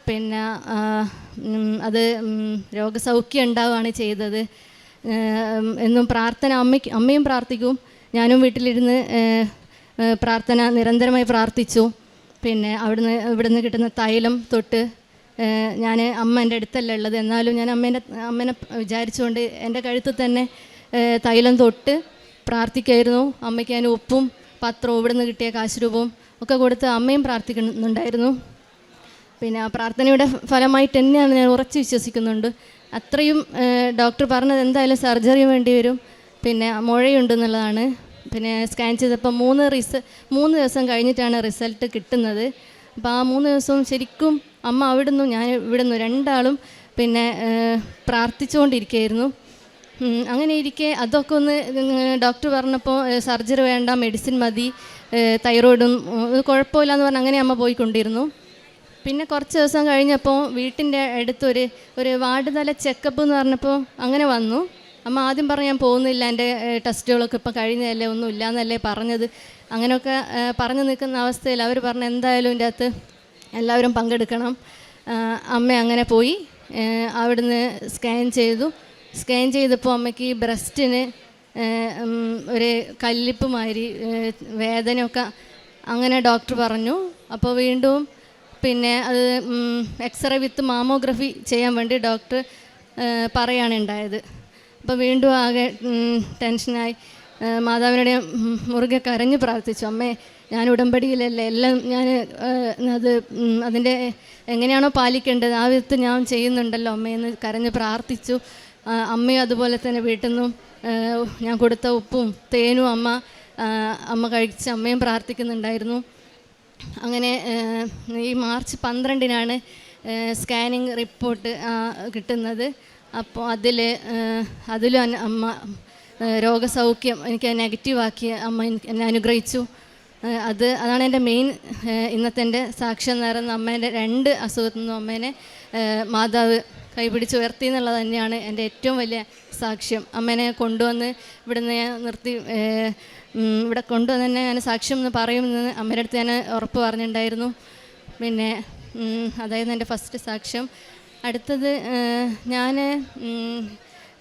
പിന്നെ അത് രോഗസൗഖ്യം ഉണ്ടാവുകയാണ് ചെയ്തത്. എന്നും പ്രാർത്ഥന അമ്മയും പ്രാർത്ഥിക്കും, ഞാനും വീട്ടിലിരുന്ന് പ്രാർത്ഥന നിരന്തരമായി പ്രാർത്ഥിച്ചു. പിന്നെ ഇവിടുന്ന് കിട്ടുന്ന തൈലം തൊട്ട് അമ്മ എൻ്റെ അടുത്തല്ല ഉള്ളത്, എന്നാലും ഞാൻ അമ്മേനെ വിചാരിച്ചുകൊണ്ട് എൻ്റെ കഴുത്തിൽ തന്നെ തൈലം തൊട്ട് പ്രാർത്ഥിക്കുമായിരുന്നു. അമ്മയ്ക്ക് ഞാൻ ഉപ്പും പത്രവും ഇവിടുന്ന് കിട്ടിയ കാശ് രൂപവും ഒക്കെ കൊടുത്ത് അമ്മയും പ്രാർത്ഥിക്കുന്നുണ്ടായിരുന്നു. പിന്നെ ആ പ്രാർത്ഥനയുടെ ഫലമായിട്ട് തന്നെയാണ് ഞാൻ ഉറച്ച് വിശ്വസിക്കുന്നുണ്ട്. അത്രയും ഡോക്ടർ പറഞ്ഞത് എന്തായാലും സർജറി വേണ്ടി വരും, പിന്നെ മുഴയുണ്ടെന്നുള്ളതാണ്. പിന്നെ സ്കാൻ ചെയ്തപ്പോൾ 3 ദിവസം കഴിഞ്ഞിട്ടാണ് റിസൾട്ട് കിട്ടുന്നത്. അപ്പോൾ ആ 3 ദിവസവും ശരിക്കും അമ്മ അവിടുന്ന് ഞാൻ ഇവിടുന്ന് രണ്ടാളും പിന്നെ പ്രാർത്ഥിച്ചുകൊണ്ടിരിക്കുകയായിരുന്നു. അങ്ങനെ ഇരിക്കെ അതൊക്കെ ഒന്ന് ഡോക്ടർ പറഞ്ഞപ്പോൾ സർജറി വേണ്ട, മെഡിസിൻ മതി, തൈറോയിഡും കുഴപ്പമില്ല എന്ന് പറഞ്ഞ് അങ്ങനെ അമ്മ പോയിക്കൊണ്ടിരുന്നു. പിന്നെ കുറച്ച് ദിവസം കഴിഞ്ഞപ്പോൾ വീട്ടിൻ്റെ അടുത്തൊരു വാർഡ് തല ചെക്കപ്പ് എന്ന് പറഞ്ഞപ്പോൾ അങ്ങനെ വന്നു. അമ്മ ആദ്യം പറഞ്ഞ് ഞാൻ പോകുന്നില്ല, എൻ്റെ ടെസ്റ്റുകളൊക്കെ ഇപ്പം കഴിഞ്ഞതല്ലേ, ഒന്നും ഇല്ലയെന്നല്ലേ പറഞ്ഞത്. അങ്ങനെയൊക്കെ പറഞ്ഞു നിൽക്കുന്ന അവസ്ഥയിൽ അവർ പറഞ്ഞു എന്തായാലും ഇതിൻ്റെ അകത്ത് എല്ലാവരും പങ്കെടുക്കണം. അമ്മ അങ്ങനെ പോയി അവിടുന്ന് സ്കാൻ ചെയ്തപ്പോൾ അമ്മയ്ക്ക് ബ്രസ്റ്റിന് ഒരു കല്ലിപ്പ് മാതിരി വേദനയൊക്കെ അങ്ങനെ ഡോക്ടർ പറഞ്ഞു. അപ്പോൾ വീണ്ടും പിന്നെ അത് എക്സ്റേ വിത്ത് മാമോഗ്രഫി ചെയ്യാൻ വേണ്ടി ഡോക്ടർ പറയുകയാണ് ഉണ്ടായത്. അപ്പോൾ വീണ്ടും ആകെ ടെൻഷനായി മാതാവിനോട് മുറുകെ കരഞ്ഞ് പ്രാർത്ഥിച്ചു. അമ്മേ, ഞാൻ ഉടമ്പടിയിലല്ലേ, എല്ലാം അതിൻ്റെ എങ്ങനെയാണോ പാലിക്കേണ്ടത് ആ വിധത്ത് ഞാൻ ചെയ്യുന്നുണ്ടല്ലോ അമ്മയെന്ന് കരഞ്ഞ് പ്രാർത്ഥിച്ചു. അമ്മയും അതുപോലെ തന്നെ വീട്ടിൽ നിന്നും ഞാൻ കൊടുത്ത ഉപ്പും തേനും അമ്മ കഴിച്ച് അമ്മയും പ്രാർത്ഥിക്കുന്നുണ്ടായിരുന്നു. അങ്ങനെ ഈ മാർച്ച് 12-നാണ് സ്കാനിങ് റിപ്പോർട്ട് കിട്ടുന്നത്. അപ്പോൾ അതിലും അമ്മ രോഗസൗഖ്യം എനിക്ക് നെഗറ്റീവാക്കി അമ്മ എന്നെ അനുഗ്രഹിച്ചു. അതാണ് എൻ്റെ മെയിൻ ഇന്നത്തെ എൻ്റെ സാക്ഷ്യം നിറഞ്ഞ അമ്മേൻ്റെ 2 അസുഖത്തു നിന്നും അമ്മേനെ മാതാവ് കൈപിടിച്ച് ഉയർത്തി എന്നുള്ളത് തന്നെയാണ് എൻ്റെ ഏറ്റവും വലിയ സാക്ഷ്യം. അമ്മേനെ കൊണ്ടുവന്ന് ഇവിടുന്ന് ഞാൻ നിർത്തി ഇവിടെ കൊണ്ടുവന്ന് തന്നെ ഞാൻ സാക്ഷ്യം എന്ന് പറയുമെന്ന് അമ്മയുടെ അടുത്ത് ഞാൻ ഉറപ്പ് പറഞ്ഞിട്ടുണ്ടായിരുന്നു. പിന്നെ അതായിരുന്നു എൻ്റെ ഫസ്റ്റ് സാക്ഷ്യം. അടുത്തത് ഞാൻ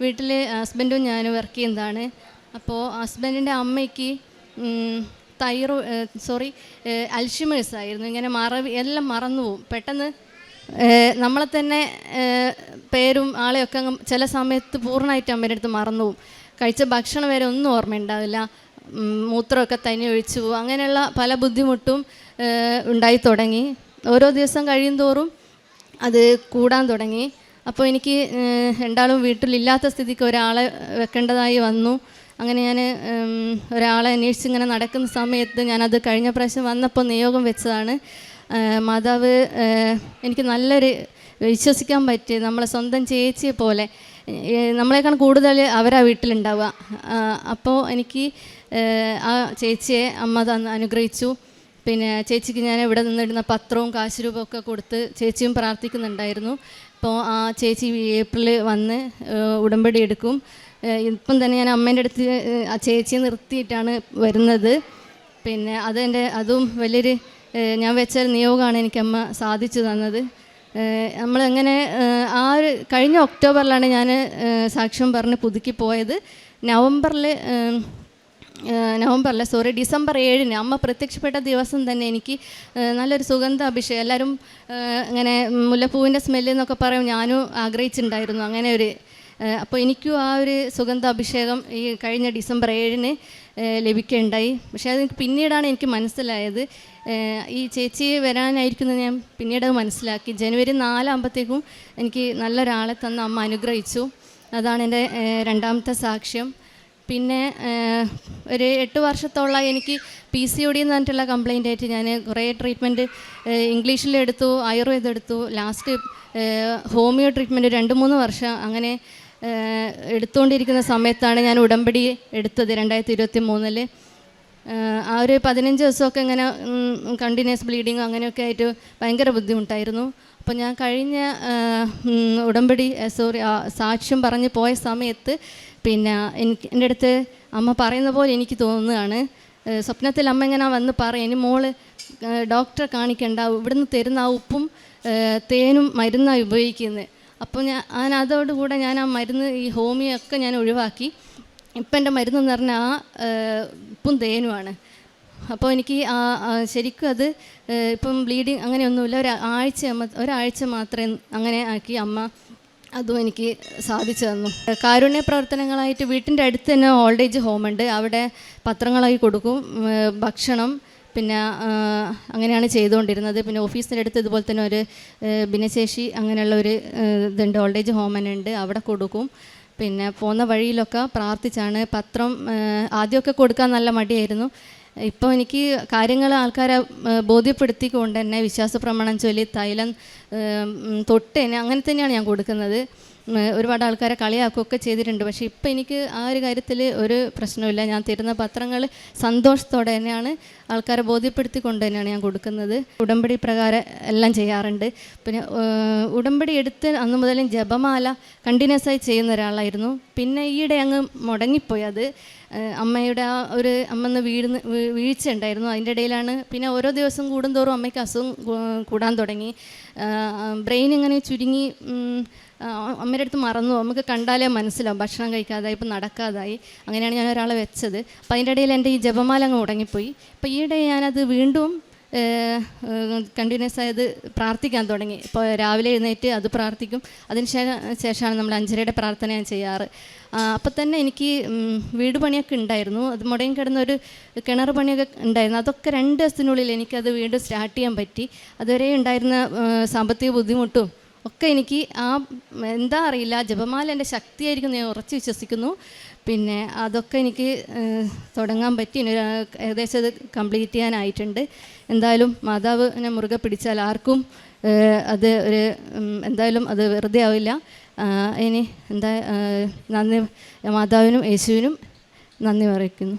വീട്ടിൽ ഹസ്ബൻഡും ഞാനും വർക്ക് ചെയ്യുന്നതാണ്. അപ്പോൾ ഹസ്ബൻഡിൻ്റെ അമ്മയ്ക്ക് അൽഷിമേഴ്സ് ആയിരുന്നു. ഇങ്ങനെ എല്ലാം മറന്നു പോകും പെട്ടെന്ന്. നമ്മളെ തന്നെ പേരും ആളെയൊക്കെ ചില സമയത്ത് പൂർണ്ണമായിട്ട് അമ്മയുടെ അടുത്ത് മറന്നു പോകും. കഴിച്ച ഭക്ഷണം വരെ ഒന്നും ഓർമ്മയുണ്ടാവില്ല, മൂത്രമൊക്കെ തനി ഒഴിച്ചു പോകും. അങ്ങനെയുള്ള പല ബുദ്ധിമുട്ടും ഉണ്ടായി തുടങ്ങി. ഓരോ ദിവസം കഴിയും തോറും അത് കൂടാൻ തുടങ്ങി. അപ്പോൾ എനിക്ക് രണ്ടാളും വീട്ടിലില്ലാത്ത സ്ഥിതിക്ക് ഒരാളെ വെക്കേണ്ടതായി വന്നു. അങ്ങനെ ഞാൻ ഒരാളെ അന്വേഷിച്ച് ഇങ്ങനെ നടക്കുന്ന സമയത്ത് ഞാനത് കഴിഞ്ഞ പ്രാവശ്യം വന്നപ്പോൾ നിയോഗം വെച്ചതാണ്. മാതാവ് എനിക്ക് നല്ലൊരു വിശ്വസിക്കാൻ പറ്റിയ നമ്മളെ സ്വന്തം ചേച്ചിയെ പോലെ, നമ്മളെക്കാൾ കൂടുതൽ അവരാ വീട്ടിലുണ്ടാവുക. അപ്പോൾ എനിക്ക് ആ ചേച്ചിയെ അമ്മ അനുഗ്രഹിച്ചു. പിന്നെ ചേച്ചിക്ക് ഞാൻ ഇവിടെ നിന്നിടുന്ന പത്രവും കാശ് രൂപമൊക്കെ കൊടുത്ത് ചേച്ചിയും പ്രാർത്ഥിക്കുന്നുണ്ടായിരുന്നു. അപ്പോൾ ആ ചേച്ചി ഏപ്രിൽ വന്ന് ഉടമ്പടി എടുക്കും. ഇപ്പം തന്നെ ഞാൻ അമ്മേൻ്റെ അടുത്ത് ആ ചേച്ചിയെ നിർത്തിയിട്ടാണ് വരുന്നത്. പിന്നെ അതും വലിയൊരു ഞാൻ വെച്ച നിയോഗമാണ് എനിക്ക് അമ്മ സാധിച്ചു തന്നത്. നമ്മളെങ്ങനെ ആ ഒരു കഴിഞ്ഞ ഒക്ടോബറിലാണ് ഞാൻ സാക്ഷ്യം പറഞ്ഞ് പുതുക്കി പോയത്. ഡിസംബർ 7 അമ്മ പ്രത്യക്ഷപ്പെട്ട ദിവസം തന്നെ എനിക്ക് നല്ലൊരു സുഗന്ധ അഭിഷേകം, എല്ലാവരും ഇങ്ങനെ മുല്ലപ്പൂവിൻ്റെ സ്മെല്ല് എന്നൊക്കെ പറയും, ഞാനും ആഗ്രഹിച്ചിട്ടുണ്ടായിരുന്നു അങ്ങനെ ഒരു. അപ്പോൾ എനിക്കും ആ ഒരു സുഗന്ധ അഭിഷേകം ഈ കഴിഞ്ഞ ഡിസംബർ 7 ലഭിക്കുകയുണ്ടായി. പക്ഷേ അത് പിന്നീടാണ് എനിക്ക് മനസ്സിലായത്, ഈ ചേച്ചി വരാനായിരിക്കുന്നത് ഞാൻ പിന്നീട് മനസ്സിലാക്കി. ജനുവരി 4 ആകുമ്പോഴത്തേക്കും എനിക്ക് നല്ലൊരാളെ തന്ന് അമ്മ അനുഗ്രഹിച്ചു. അതാണ് എൻ്റെ രണ്ടാമത്തെ സാക്ഷ്യം. പിന്നെ ഒരു 8 വർഷത്തോളമായി എനിക്ക് PCOD എന്ന് പറഞ്ഞിട്ടുള്ള കംപ്ലയിൻ്റ് ആയിട്ട് ഞാൻ കുറേ ട്രീറ്റ്മെൻറ്റ് ഇംഗ്ലീഷിലെടുത്തു, ആയുർവേദം എടുത്തു, ലാസ്റ്റ് ഹോമിയോ ട്രീറ്റ്മെൻറ്റ് 2-3 വർഷം അങ്ങനെ എടുത്തുകൊണ്ടിരിക്കുന്ന സമയത്താണ് ഞാൻ ഉടമ്പടി എടുത്തത് 2023. ആ ഒരു 15 ദിവസമൊക്കെ ഇങ്ങനെ കണ്ടിന്യൂസ് ബ്ലീഡിങ് അങ്ങനെയൊക്കെ ആയിട്ട് ഭയങ്കര ബുദ്ധിമുട്ടായിരുന്നു. അപ്പോൾ ഞാൻ കഴിഞ്ഞ ഉടമ്പടി സാക്ഷ്യം പറഞ്ഞ് പോയ സമയത്ത് പിന്നെ എൻ്റെ അടുത്ത് അമ്മ പറയുന്ന പോലെ എനിക്ക് തോന്നുകയാണ്. സ്വപ്നത്തിൽ അമ്മ ഇങ്ങനെ വന്ന് പറയും, ഇനി മോള് ഡോക്ടറെ കാണിക്കണ്ട, ഇവിടുന്ന് തരുന്ന ആ ഉപ്പും തേനും മരുന്നാണ് ഉപയോഗിക്കുന്നത്. അപ്പോൾ ഞാൻ അതോടുകൂടെ ഞാൻ ആ മരുന്ന് ഈ ഹോമിയോ ഒക്കെ ഞാൻ ഒഴിവാക്കി. ഇപ്പം എൻ്റെ മരുന്നെന്ന് പറഞ്ഞാൽ ആ ഉപ്പും തേനുമാണ്. അപ്പോൾ എനിക്ക് ശരിക്കും അത് ഇപ്പം ബ്ലീഡിങ് അങ്ങനെയൊന്നുമില്ല. ഒരാഴ്ച മാത്രമേ അങ്ങനെ ആക്കി അമ്മ അതും എനിക്ക് സാധിച്ചു തന്നു. കാരുണ്യ പ്രവർത്തനങ്ങളായിട്ട് വീട്ടിൻ്റെ അടുത്ത് തന്നെ ഓൾഡ് ഏജ് ഹോമുണ്ട്. അവിടെ പത്രങ്ങളായി കൊടുക്കും, ഭക്ഷണം, പിന്നെ അങ്ങനെയാണ് ചെയ്തുകൊണ്ടിരുന്നത്. പിന്നെ ഓഫീസിൻ്റെ അടുത്ത് ഇതുപോലെ തന്നെ ഒരു ഭിന്നശേഷി അങ്ങനെയുള്ള ഒരു ഇതുണ്ട്, ഓൾഡ് ഏജ് ഹോം തന്നെ ഉണ്ട്, അവിടെ കൊടുക്കും. പിന്നെ പോകുന്ന വഴിയിലൊക്കെ പ്രാർത്ഥിച്ചാണ്. പത്രം ആദ്യമൊക്കെ കൊടുക്കാൻ നല്ല മടിയായിരുന്നു. ഇപ്പോൾ എനിക്ക് കാര്യങ്ങൾ ആൾക്കാരെ ബോധ്യപ്പെടുത്തിക്കൊണ്ട് തന്നെ വിശ്വാസ പ്രമാണം ചൊല്ലി തൈലം തൊട്ട് തന്നെ അങ്ങനെ തന്നെയാണ് ഞാൻ കൊടുക്കുന്നത്. ഒരുപാട് ആൾക്കാരെ കളിയാക്കുകയൊക്കെ ചെയ്തിട്ടുണ്ട്. പക്ഷേ ഇപ്പോൾ എനിക്ക് ആ ഒരു കാര്യത്തിൽ ഒരു പ്രശ്നമില്ല. ഞാൻ തരുന്ന പത്രങ്ങൾ സന്തോഷത്തോടെ തന്നെയാണ് ആൾക്കാരെ ബോധ്യപ്പെടുത്തിക്കൊണ്ട് തന്നെയാണ് ഞാൻ കൊടുക്കുന്നത്. ഉടമ്പടി പ്രകാരം എല്ലാം ചെയ്യാറുണ്ട്. പിന്നെ ഉടമ്പടി എടുത്ത് അന്ന് മുതലും ജപമാല കണ്ടിന്യൂസ് ആയി ചെയ്യുന്ന ഒരാളായിരുന്നു. പിന്നെ ഈയിടെ അങ്ങ് മുടങ്ങിപ്പോയി. അത് അമ്മയുടെ ആ ഒരു അമ്മന്ന് വീഴ്ച ഉണ്ടായിരുന്നു. അതിൻ്റെ ഇടയിലാണ് പിന്നെ ഓരോ ദിവസം കൂടുന്തോറും അമ്മയ്ക്ക് അസുഖം കൂടാൻ തുടങ്ങി. ബ്രെയിൻ ഇങ്ങനെ ചുരുങ്ങി അമ്മയുടെ അടുത്ത് മറന്നു. നമുക്ക് കണ്ടാലേ മനസ്സിലാവും, ഭക്ഷണം കഴിക്കാതായി, ഇപ്പം നടക്കാതായി. അങ്ങനെയാണ് ഞാൻ ഒരാളെ വെച്ചത്. അപ്പം അതിൻ്റെ ഇടയിൽ എൻ്റെ ഈ ജപമാല അങ്ങ് മുടങ്ങിപ്പോയി. അപ്പം ഈയിടെ ഞാനത് വീണ്ടും കണ്ടിന്യൂസ് ആയത് പ്രാർത്ഥിക്കാൻ തുടങ്ങി. ഇപ്പോൾ രാവിലെ എഴുന്നേറ്റ് അത് പ്രാർത്ഥിക്കും. അതിന് ശേഷമാണ് നമ്മൾ 5:30 പ്രാർത്ഥന ഞാൻ ചെയ്യാറ്. അപ്പം തന്നെ എനിക്ക് വീട് പണിയൊക്കെ ഉണ്ടായിരുന്നു. അത് മുടങ്ങി കിടന്നൊരു കിണർ പണിയൊക്കെ ഉണ്ടായിരുന്നു. അതൊക്കെ 2 ദിവസത്തിനുള്ളിൽ എനിക്കത് വീണ്ടും സ്റ്റാർട്ട് ചെയ്യാൻ പറ്റി. അതുവരെ ഉണ്ടായിരുന്ന സാമ്പത്തിക ബുദ്ധിമുട്ടും ഒക്കെ എനിക്ക് എന്താ അറിയില്ല, ജപമാല എൻ്റെ ശക്തിയായിരിക്കും, ഞാൻ ഉറച്ച് വിശ്വസിക്കുന്നു. പിന്നെ അതൊക്കെ എനിക്ക് തുടങ്ങാൻ പറ്റി. ഏകദേശം അത് കംപ്ലീറ്റ് ചെയ്യാനായിട്ടുണ്ട്. എന്തായാലും മാതാവ് എന്നെ മുറുകെ പിടിച്ചാൽ ആർക്കും അത് എന്തായാലും അത് വെറുതെ ആവില്ല. ഇനി നന്ദി മാതാവിനും യേശുവിനും നന്ദി പറയുന്നു.